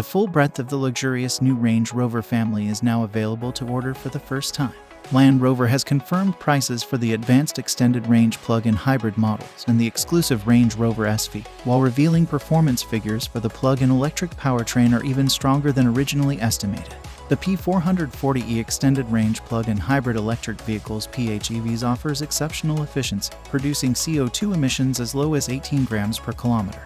full breadth of the luxurious new Range Rover family is now available to order for the first time. Land Rover has confirmed prices for the advanced extended range plug-in hybrid models and the exclusive Range Rover SV, while revealing performance figures for the plug-in electric powertrain are even stronger than originally estimated. The P440e extended range plug-in hybrid electric vehicles PHEVs offers exceptional efficiency, producing CO2 emissions as low as 18 grams per kilometer,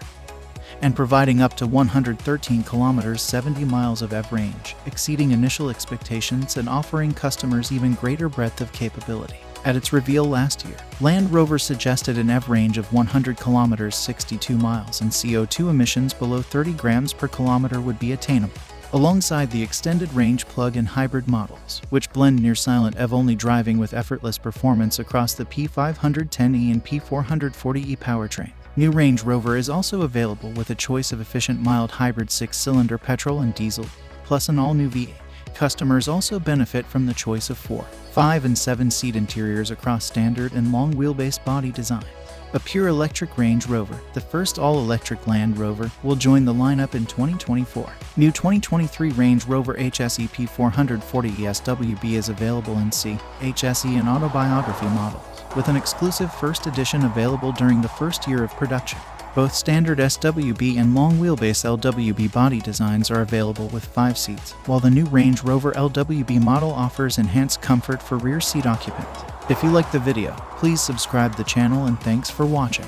and providing up to 113 kilometers 70 miles of EV range, exceeding initial expectations and offering customers even greater breadth of capability. At its reveal last year, Land Rover suggested an EV range of 100 kilometers 62 miles and CO2 emissions below 30 grams per kilometer would be attainable. Alongside the extended range plug-in hybrid models, which blend near-silent EV-only driving with effortless performance across the P510e and P440e powertrain, new Range Rover is also available with a choice of efficient mild hybrid 6-cylinder petrol and diesel, plus an all-new V8. Customers also benefit from the choice of 4, 5, and 7-seat interiors across standard and long wheelbase body design. A pure electric Range Rover, the first all-electric Land Rover, will join the lineup in 2024. New 2023 Range Rover HSE P440e SWB is available in C, HSE and autobiography models, with an exclusive first edition available during the first year of production. Both standard SWB and long wheelbase LWB body designs are available with 5 seats, while the new Range Rover LWB model offers enhanced comfort for rear seat occupants. If you liked the video, please subscribe the channel and thanks for watching.